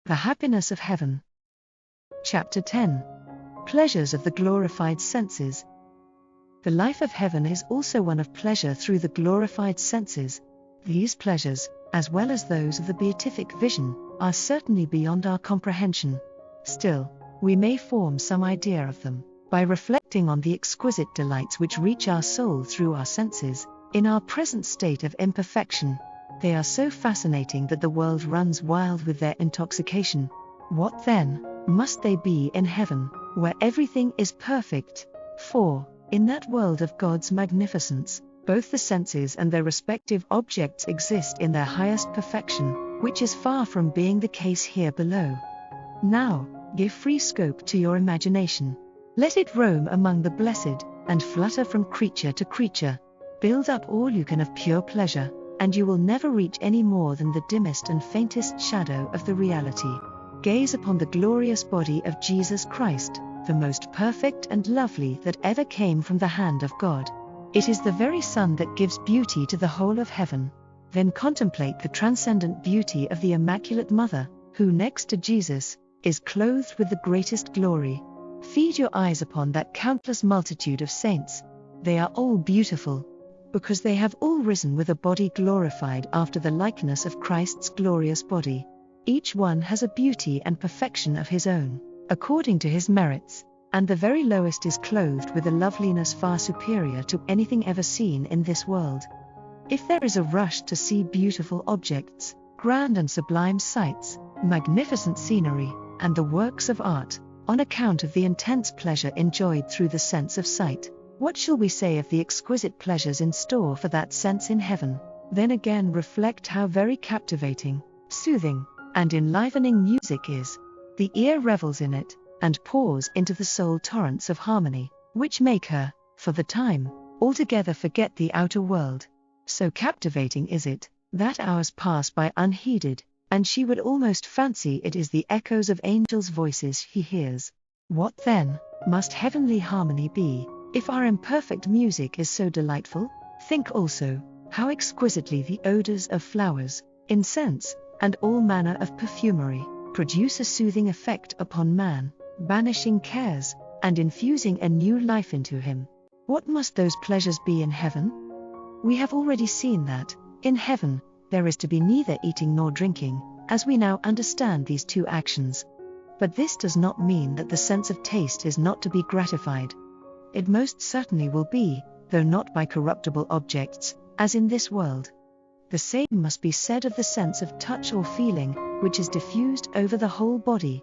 The happiness of heaven. Chapter 10. Pleasures of the glorified senses. The life of heaven is also one of pleasure through the glorified senses. These pleasures, as well as those of the beatific vision, are certainly beyond our comprehension. Still, we may form some idea of them, by reflecting on the exquisite delights which reach our soul through our senses, in our present state of imperfection. They are so fascinating that the world runs wild with their intoxication. What then must they be in heaven, where everything is perfect? For, in that world of God's magnificence, both the senses and their respective objects exist in their highest perfection, which is far from being the case here below. Now, give free scope to your imagination. Let it roam among the blessed, and flutter from creature to creature. Build up all you can of pure pleasure, and you will never reach any more than the dimmest and faintest shadow of the reality. Gaze upon the glorious body of Jesus Christ, the most perfect and lovely that ever came from the hand of God. It is the very sun that gives beauty to the whole of heaven. Then contemplate the transcendent beauty of the Immaculate Mother, who next to Jesus, is clothed with the greatest glory. Feed your eyes upon that countless multitude of saints. They are all beautiful, because they have all risen with a body glorified after the likeness of Christ's glorious body. Each one has a beauty and perfection of his own, according to his merits, and the very lowest is clothed with a loveliness far superior to anything ever seen in this world. If there is a rush to see beautiful objects, grand and sublime sights, magnificent scenery, and the works of art, on account of the intense pleasure enjoyed through the sense of sight, what shall we say of the exquisite pleasures in store for that sense in heaven? Then again reflect how very captivating, soothing, and enlivening music is. The ear revels in it, and pours into the soul torrents of harmony, which make her, for the time, altogether forget the outer world. So captivating is it, that hours pass by unheeded, and she would almost fancy it is the echoes of angels' voices he hears. What then must heavenly harmony be, if our imperfect music is so delightful? Think also, how exquisitely the odors of flowers, incense, and all manner of perfumery, produce a soothing effect upon man, banishing cares, and infusing a new life into him. What must those pleasures be in heaven? We have already seen that, in heaven, there is to be neither eating nor drinking, as we now understand these two actions. But this does not mean that the sense of taste is not to be gratified. It most certainly will be, though not by corruptible objects, as in this world. The same must be said of the sense of touch or feeling, which is diffused over the whole body.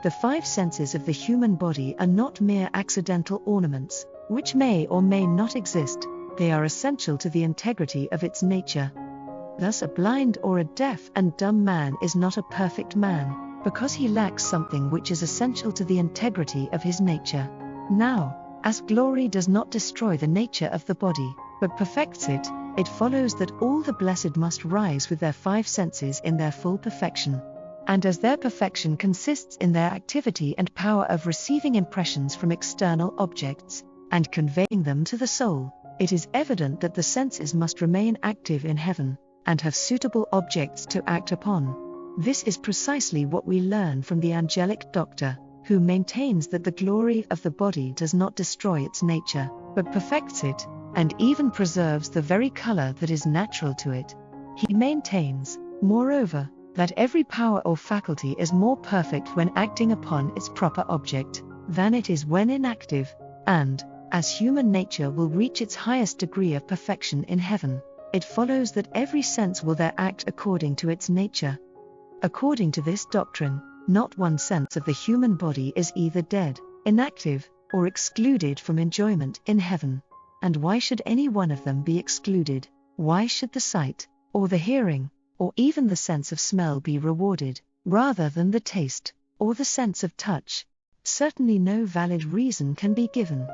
The five senses of the human body are not mere accidental ornaments, which may or may not exist. They are essential to the integrity of its nature. Thus a blind or a deaf and dumb man is not a perfect man, because he lacks something which is essential to the integrity of his nature. Now, as glory does not destroy the nature of the body, but perfects it, it follows that all the blessed must rise with their five senses in their full perfection. And as their perfection consists in their activity and power of receiving impressions from external objects, and conveying them to the soul, it is evident that the senses must remain active in heaven, and have suitable objects to act upon. This is precisely what we learn from the angelic doctor, who maintains that the glory of the body does not destroy its nature, but perfects it, and even preserves the very color that is natural to it. He maintains, moreover, that every power or faculty is more perfect when acting upon its proper object, than it is when inactive, and, as human nature will reach its highest degree of perfection in heaven, it follows that every sense will there act according to its nature. According to this doctrine, not one sense of the human body is either dead, inactive, or excluded from enjoyment in heaven. And why should any one of them be excluded? Why should the sight, or the hearing, or even the sense of smell be rewarded, rather than the taste, or the sense of touch? Certainly no valid reason can be given.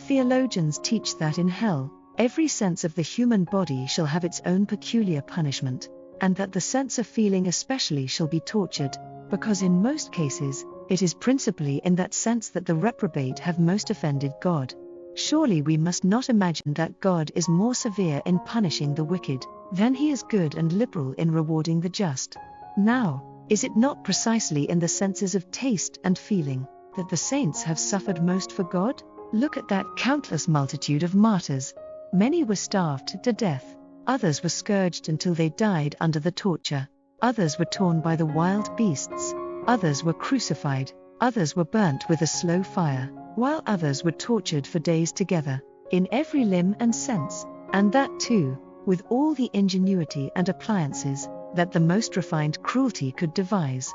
Theologians teach that in hell, every sense of the human body shall have its own peculiar punishment, and that the sense of feeling especially shall be tortured, because in most cases, it is principally in that sense that the reprobate have most offended God. Surely we must not imagine that God is more severe in punishing the wicked, than he is good and liberal in rewarding the just. Now, Is it not precisely in the senses of taste and feeling that the saints have suffered most for God? Look at that countless multitude of martyrs. Many were starved to death, others were scourged until they died under the torture, others were torn by the wild beasts, others were crucified, others were burnt with a slow fire, while others were tortured for days together, in every limb and sense, and that too, with all the ingenuity and appliances that the most refined cruelty could devise.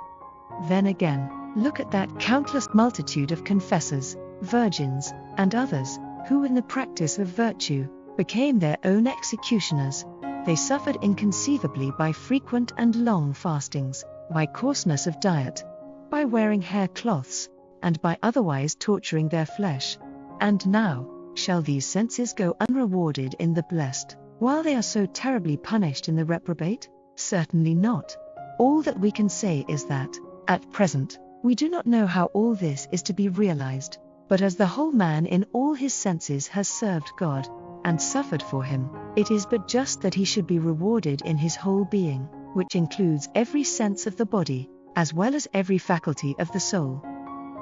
Then again, look at that countless multitude of confessors, virgins, and others, who in the practice of virtue, became their own executioners. They suffered inconceivably by frequent and long fastings, by coarseness of diet, by wearing hair cloths, and by otherwise torturing their flesh. And now, shall these senses go unrewarded in the blessed, while they are so terribly punished in the reprobate? Certainly not. All that we can say is that, at present, we do not know how all this is to be realized, but as the whole man in all his senses has served God, and suffered for him, it is but just that he should be rewarded in his whole being, which includes every sense of the body, as well as every faculty of the soul.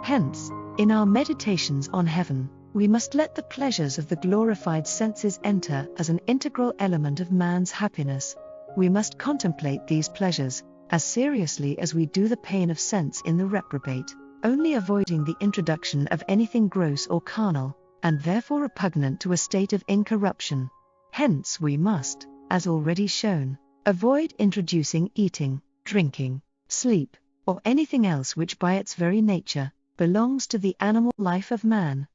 Hence, in our meditations on heaven, we must let the pleasures of the glorified senses enter as an integral element of man's happiness. We must contemplate these pleasures as seriously as we do the pain of sense in the reprobate, only avoiding the introduction of anything gross or carnal, and therefore repugnant to a state of incorruption. Hence we must, as already shown, avoid introducing eating, drinking, sleep, or anything else which by its very nature belongs to the animal life of man.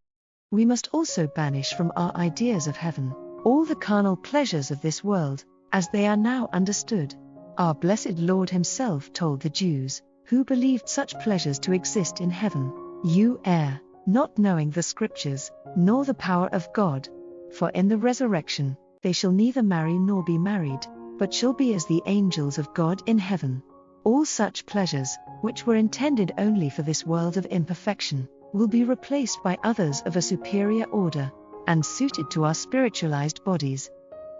We must also banish from our ideas of heaven all the carnal pleasures of this world, as they are now understood. Our blessed Lord himself told the Jews, who believed such pleasures to exist in heaven, "You err, not knowing the Scriptures, nor the power of God. For in the resurrection, they shall neither marry nor be married, but shall be as the angels of God in heaven." All such pleasures, which were intended only for this world of imperfection, will be replaced by others of a superior order, and suited to our spiritualized bodies.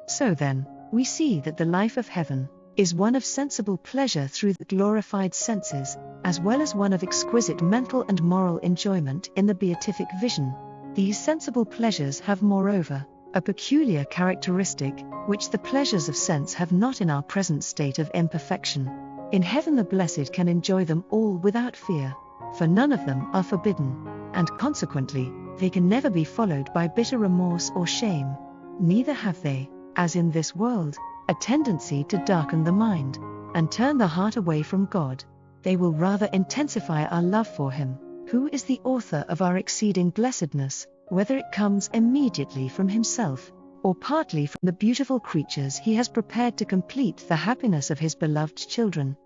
So then, we see that the life of heaven is one of sensible pleasure through the glorified senses, as well as one of exquisite mental and moral enjoyment in the beatific vision. These sensible pleasures have moreover a peculiar characteristic, which the pleasures of sense have not in our present state of imperfection. In heaven the blessed can enjoy them all without fear, for none of them are forbidden, and consequently, they can never be followed by bitter remorse or shame. Neither have they, as in this world, a tendency to darken the mind, and turn the heart away from God. They will rather intensify our love for Him, who is the author of our exceeding blessedness, whether it comes immediately from Himself, or partly from the beautiful creatures He has prepared to complete the happiness of His beloved children.